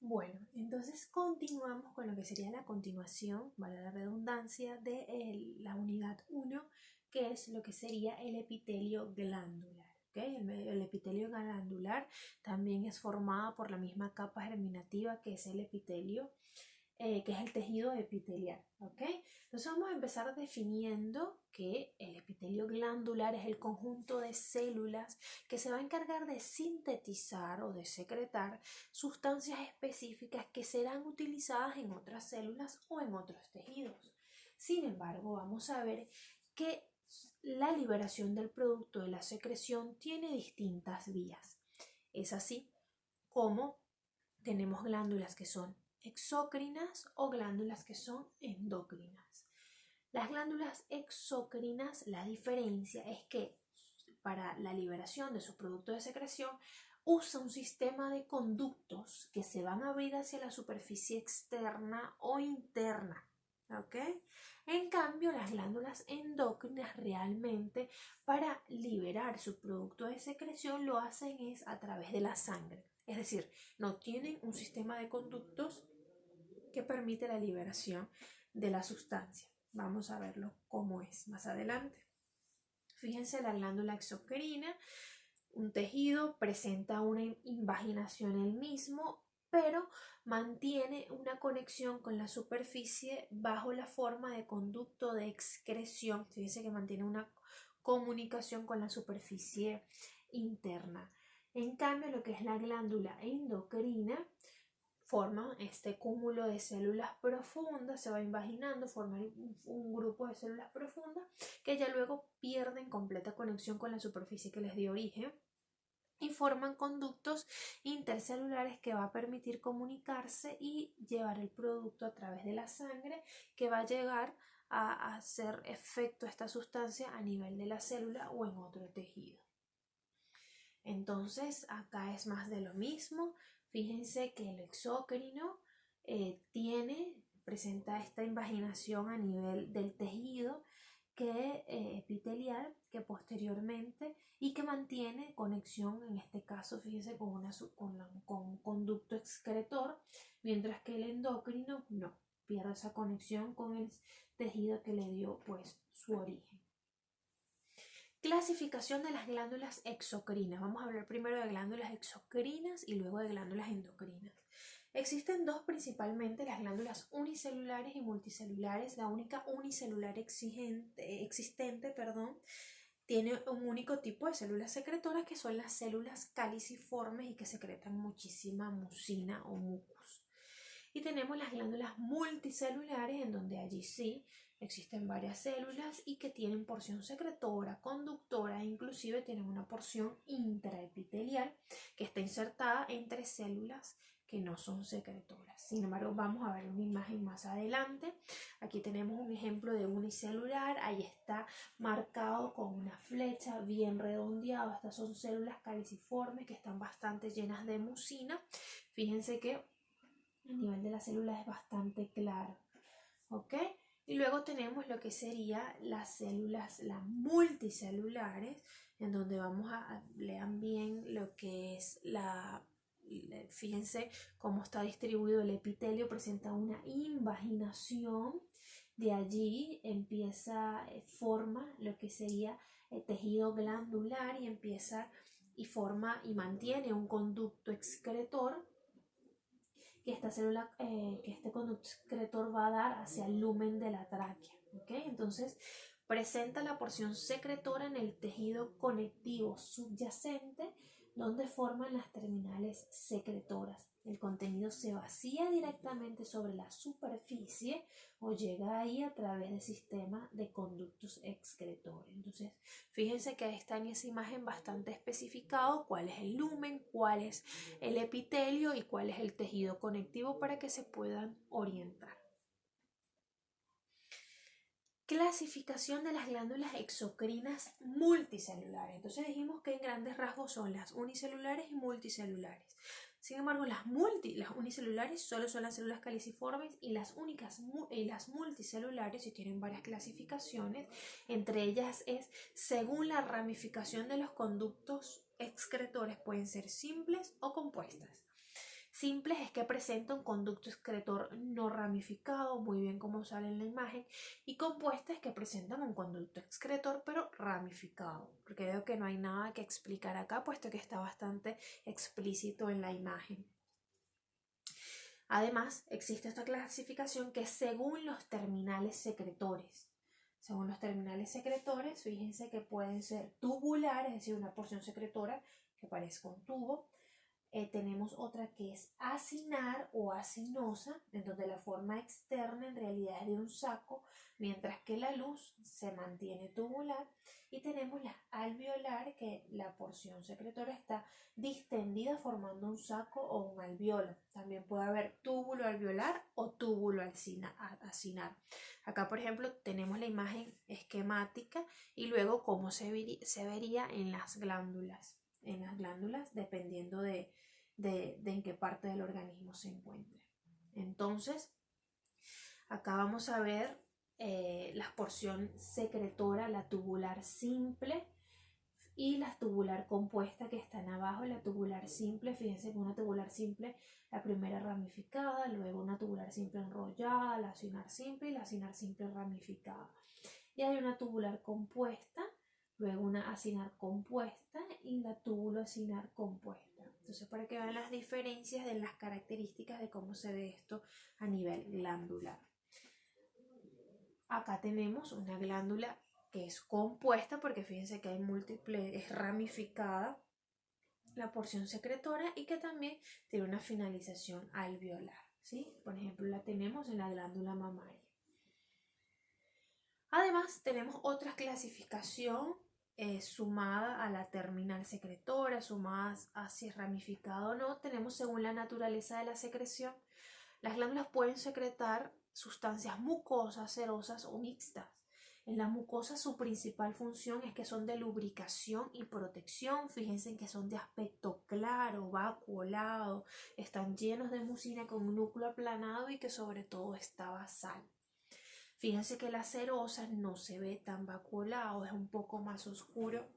Bueno, entonces continuamos con lo que sería la continuación, vale la redundancia, de la unidad 1, que es lo que sería el epitelio glandular. ¿Okay? El epitelio glandular también es formado por la misma capa germinativa que es el epitelio, que es el tejido epitelial. ¿Okay? Entonces vamos a empezar definiendo que el epitelio glandular es el conjunto de células que se va a encargar de sintetizar o de secretar sustancias específicas que serán utilizadas en otras células o en otros tejidos. Sin embargo, vamos a ver que la liberación del producto de la secreción tiene distintas vías. Es así como tenemos glándulas que son exócrinas o glándulas que son endócrinas. Las glándulas exócrinas, la diferencia es que para la liberación de su producto de secreción usa un sistema de conductos que se van a abrir hacia la superficie externa o interna. ¿Ok? En cambio, las glándulas endócrinas realmente para liberar su producto de secreción lo hacen es a través de la sangre. Es decir, no tienen un sistema de conductos que permite la liberación de la sustancia. Vamos a verlo cómo es más adelante. Fíjense la glándula exocrina, un tejido, presenta una invaginación el mismo, pero mantiene una conexión con la superficie bajo la forma de conducto de excreción. Fíjense que mantiene una comunicación con la superficie interna. En cambio, lo que es la glándula endocrina forma este cúmulo de células profundas, se va invaginando, forma un grupo de células profundas que ya luego pierden completa conexión con la superficie que les dio origen y forman conductos intercelulares que va a permitir comunicarse y llevar el producto a través de la sangre, que va a llegar a hacer efecto esta sustancia a nivel de la célula o en otro tejido. Entonces acá es más de lo mismo. Fíjense que el exócrino presenta esta invaginación a nivel del tejido epitelial, que posteriormente y que mantiene conexión, en este caso fíjense con un conducto excretor, mientras que el endocrino no, pierde esa conexión con el tejido que le dio pues su origen. Clasificación de las glándulas exocrinas. Vamos a hablar primero de glándulas exocrinas y luego de glándulas endocrinas. Existen dos principalmente, las glándulas unicelulares y multicelulares. La única unicelular existente tiene un único tipo de células secretoras, que son las células caliciformes y que secretan muchísima mucina o mucus. Y tenemos las glándulas multicelulares, en donde allí sí existen varias células y que tienen porción secretora, conductora e inclusive tienen una porción intraepitelial que está insertada entre células que no son secretoras. Sin embargo, vamos a ver una imagen más adelante. Aquí tenemos un ejemplo de unicelular. Ahí está marcado con una flecha bien redondeado. Estas son células caliciformes que están bastante llenas de mucina. Fíjense que el nivel de la célula es bastante claro. ¿Ok? Y luego tenemos lo que sería las células, las multicelulares, en donde vamos a lean bien lo que es fíjense cómo está distribuido el epitelio, presenta una invaginación, de allí forma lo que sería el tejido glandular y forma y mantiene un conducto excretor, que este conducto excretor va a dar hacia el lumen de la tráquea. ¿Okay? Entonces presenta la porción secretora en el tejido conectivo subyacente, donde forman las terminales secretoras. El contenido se vacía directamente sobre la superficie o llega ahí a través del sistema de conductos excretores. Entonces, fíjense que está en esa imagen bastante especificado cuál es el lumen, cuál es el epitelio y cuál es el tejido conectivo para que se puedan orientar. Clasificación de las glándulas exocrinas multicelulares. Entonces dijimos que en grandes rasgos son las unicelulares y multicelulares. Sin embargo, las unicelulares solo son las células caliciformes y las multicelulares, y tienen varias clasificaciones. Entre ellas es según la ramificación de los conductos excretores, pueden ser simples o compuestas. Simples es que presenta un conducto excretor no ramificado, muy bien como sale en la imagen, y compuestas que presentan un conducto excretor pero ramificado, porque veo que no hay nada que explicar acá, puesto que está bastante explícito en la imagen. Además, existe esta clasificación que es según los terminales secretores. Según los terminales secretores, fíjense que pueden ser tubulares, es decir, una porción secretora que parezca un tubo. Tenemos otra que es acinar o acinosa, en donde la forma externa en realidad es de un saco, mientras que la luz se mantiene tubular. Y tenemos la alveolar, que la porción secretora está distendida formando un saco o un alveolo. También puede haber túbulo alveolar o túbulo acinar. Acá, por ejemplo, tenemos la imagen esquemática y luego cómo se vería en las glándulas. En las glándulas, dependiendo de en qué parte del organismo se encuentre. Entonces, acá vamos a ver la porción secretora, la tubular simple y la tubular compuesta que están abajo. La tubular simple, fíjense que una tubular simple, la primera ramificada, luego una tubular simple enrollada, la acinar simple y la acinar simple ramificada. Y hay una tubular compuesta, luego una acinar compuesta y la túbulo acinar compuesta. Entonces, para que vean las diferencias de las características de cómo se ve esto a nivel glandular. Acá tenemos una glándula que es compuesta, porque fíjense que hay múltiples, es ramificada la porción secretora y que también tiene una finalización alveolar, ¿sí? Por ejemplo, la tenemos en la glándula mamaria. Además, tenemos otra clasificación sumada a la terminal secretora, sumadas a si es ramificado o no. Tenemos según la naturaleza de la secreción. Las glándulas pueden secretar sustancias mucosas, serosas o mixtas. En las mucosas su principal función es que son de lubricación y protección. Fíjense que son de aspecto claro, vacuolado, están llenos de mucina con un núcleo aplanado y que sobre todo está basal. Fíjense que las serosas no se ve tan vacuolado, es un poco más oscuro.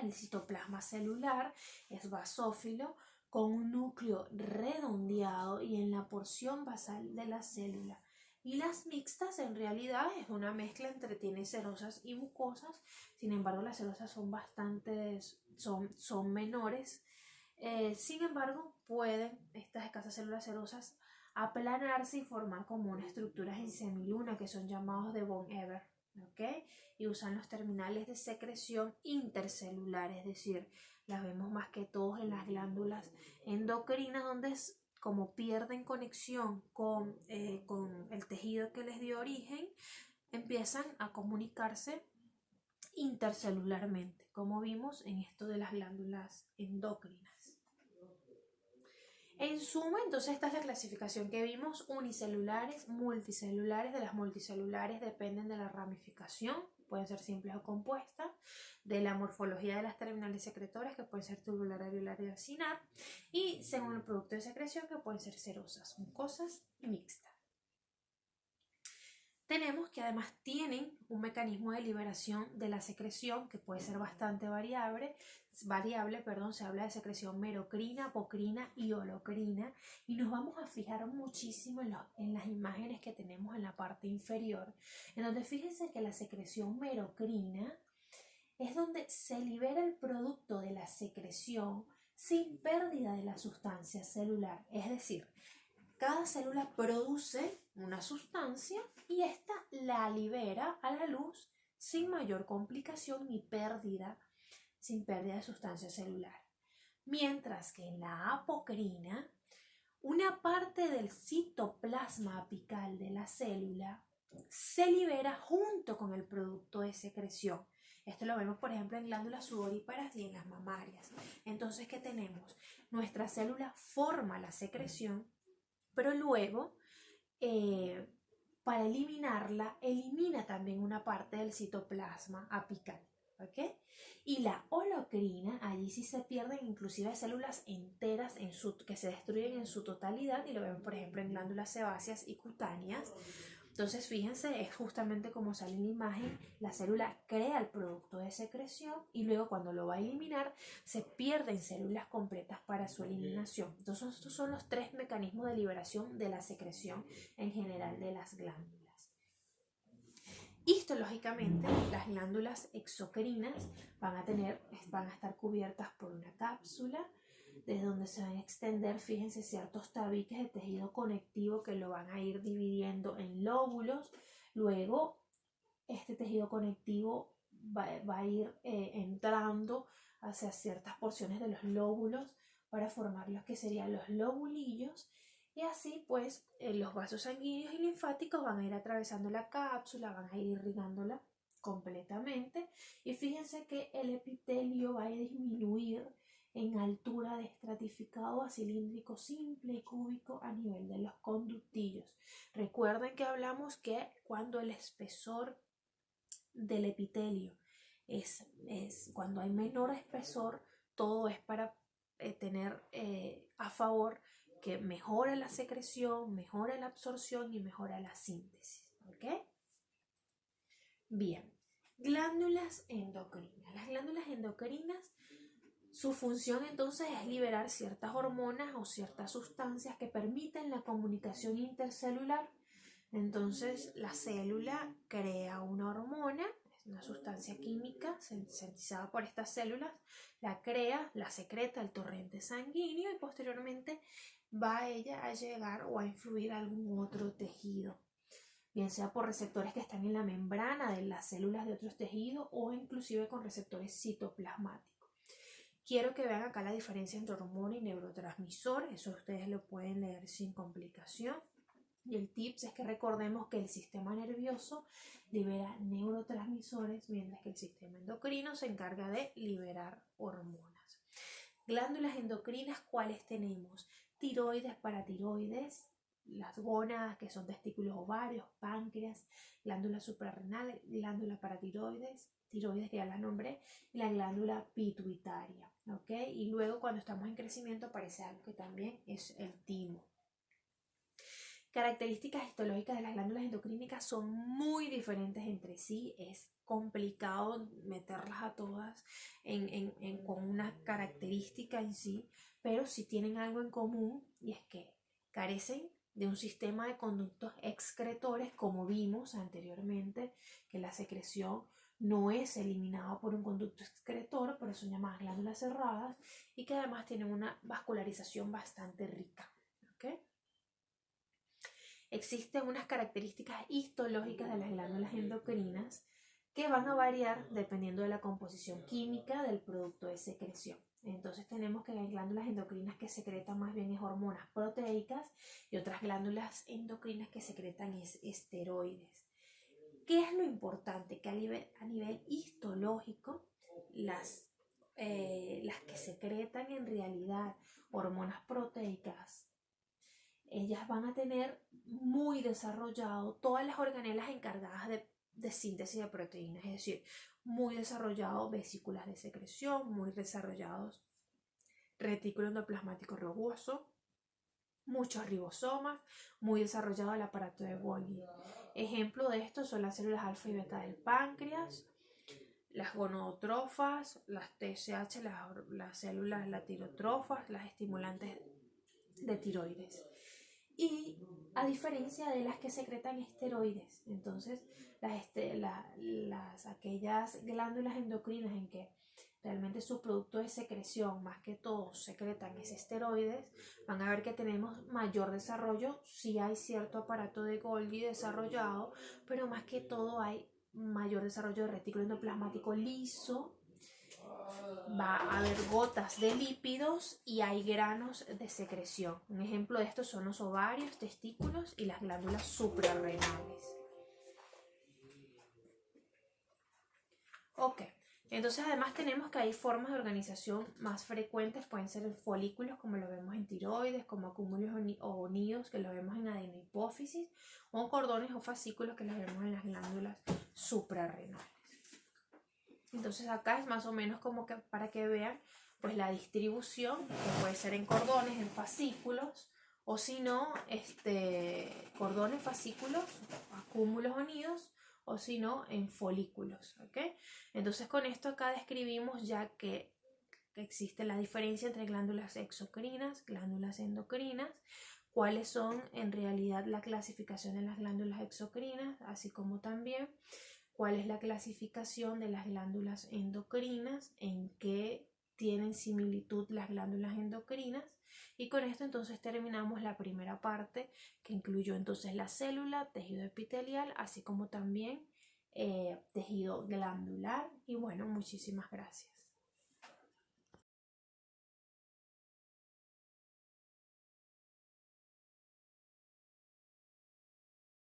El citoplasma celular es basófilo con un núcleo redondeado y en la porción basal de la célula. Y las mixtas en realidad es una mezcla entre tiene serosas y mucosas. Sin embargo, las serosas son menores. Sin embargo, pueden estas escasas células serosas aplanarse y formar como una estructura en semiluna que son llamados de von Eber, ¿ok? Y usan los terminales de secreción intercelular, es decir, las vemos más que todo en las glándulas endocrinas, donde como pierden conexión con el tejido que les dio origen, empiezan a comunicarse intercelularmente, como vimos en esto de las glándulas endocrinas. En suma, entonces esta es la clasificación que vimos: unicelulares, multicelulares. De las multicelulares dependen de la ramificación, pueden ser simples o compuestas, de la morfología de las terminales secretoras, que pueden ser tubular, alveolar y acinar, y según el producto de secreción, que pueden ser serosas, mucosas y mixtas. Tenemos que además tienen un mecanismo de liberación de la secreción que puede ser bastante variable, se habla de secreción merocrina, apocrina y holocrina, y nos vamos a fijar muchísimo en las imágenes que tenemos en la parte inferior, en donde fíjense que la secreción merocrina es donde se libera el producto de la secreción sin pérdida de la sustancia celular, es decir, cada célula produce una sustancia y esta la libera a la luz sin mayor complicación ni pérdida, sin pérdida de sustancia celular. Mientras que en la apocrina, una parte del citoplasma apical de la célula se libera junto con el producto de secreción. Esto lo vemos, por ejemplo, en glándulas sudoríparas y en las mamarias. Entonces, ¿qué tenemos? Nuestra célula forma la secreción, pero luego, para eliminarla, elimina también una parte del citoplasma apical, ¿ok? Y la holocrina, allí sí se pierden inclusive células enteras que se destruyen en su totalidad, y lo vemos por ejemplo en glándulas sebáceas y cutáneas, Entonces, fíjense, es justamente como sale en la imagen, la célula crea el producto de secreción y luego cuando lo va a eliminar se pierden células completas para su eliminación. Entonces, estos son los tres mecanismos de liberación de la secreción en general de las glándulas. Histológicamente, las glándulas exocrinas van a estar cubiertas por una cápsula desde donde se van a extender, fíjense, ciertos tabiques de tejido conectivo que lo van a ir dividiendo en lóbulos. Luego, este tejido conectivo va a ir entrando hacia ciertas porciones de los lóbulos para formar los que serían los lobulillos. Y así, pues, los vasos sanguíneos y linfáticos van a ir atravesando la cápsula, van a ir irrigándola completamente. Y fíjense que el epitelio va a disminuir en altura de estratificado a cilíndrico simple y cúbico a nivel de los conductillos. Recuerden que hablamos que cuando el espesor del epitelio es cuando hay menor espesor, todo es para tener a favor que mejore la secreción, mejore la absorción y mejora la síntesis. ¿Ok? Bien, glándulas endocrinas. Las glándulas endocrinas, su función entonces es liberar ciertas hormonas o ciertas sustancias que permiten la comunicación intercelular. Entonces la célula crea una hormona, es una sustancia química sintetizada por estas células, la crea, la secreta el torrente sanguíneo y posteriormente va ella a llegar o a influir a algún otro tejido, bien sea por receptores que están en la membrana de las células de otros tejidos o inclusive con receptores citoplasmáticos. Quiero que vean acá la diferencia entre hormona y neurotransmisor, eso ustedes lo pueden leer sin complicación. Y el tips es que recordemos que el sistema nervioso libera neurotransmisores, mientras que el sistema endocrino se encarga de liberar hormonas. Glándulas endocrinas, ¿cuáles tenemos? Tiroides, paratiroides, las gónadas, que son testículos ovarios, páncreas, glándula suprarrenal, glándula paratiroides, tiroides que ya las nombré, y la glándula pituitaria, ¿ok? Y luego cuando estamos en crecimiento aparece algo que también es el timo. Características histológicas de las glándulas endocrínicas son muy diferentes entre sí. Es complicado meterlas a todas con una característica en sí, pero sí tienen algo en común y es que carecen de un sistema de conductos excretores, como vimos anteriormente, que la secreción no es eliminada por un conducto excretor, por eso son llamadas glándulas cerradas, y que además tienen una vascularización bastante rica. ¿Okay? Existen unas características histológicas de las glándulas endocrinas que van a variar dependiendo de la composición química del producto de secreción. Entonces tenemos que hay glándulas endocrinas que secretan más bien hormonas proteicas y otras glándulas endocrinas que secretan esteroides. ¿Qué es lo importante? Que a nivel histológico las que secretan en realidad hormonas proteicas, ellas van a tener muy desarrollado todas las organelas encargadas de síntesis de proteínas, es decir, muy desarrollados vesículas de secreción, muy desarrollados retículo endoplasmático rugoso, muchos ribosomas, muy desarrollado el aparato de Golgi. Ejemplo de esto son las células alfa y beta del páncreas, las gonotrofas, las TSH, las células latirotrofas, las estimulantes de tiroides. Y a diferencia de las que secretan esteroides, entonces aquellas glándulas endocrinas en que realmente su producto de secreción más que todo secretan esteroides, van a ver que tenemos mayor desarrollo. Sí hay cierto aparato de Golgi desarrollado, pero más que todo hay mayor desarrollo de retículo endoplasmático liso, va a haber gotas de lípidos y hay granos de secreción. Un ejemplo de esto son los ovarios, testículos y las glándulas suprarrenales. Ok, entonces además tenemos que hay formas de organización más frecuentes, pueden ser folículos como lo vemos en tiroides, como acúmulos o nidos que lo vemos en adenohipófisis, o cordones o fascículos que los vemos en las glándulas suprarrenales. Entonces acá es más o menos como que para que vean pues la distribución, que puede ser en cordones, en fascículos o si no, cordones, fascículos, acúmulos o nidos, o si no, en folículos, ¿ok? Entonces con esto acá describimos ya que existe la diferencia entre glándulas exocrinas, glándulas endocrinas, cuáles son en realidad la clasificación de las glándulas exocrinas, así como también cuál es la clasificación de las glándulas endocrinas, en qué tienen similitud las glándulas endocrinas. Y con esto entonces terminamos la primera parte, que incluyó entonces la célula, tejido epitelial, así como también tejido glandular. Y bueno, muchísimas gracias.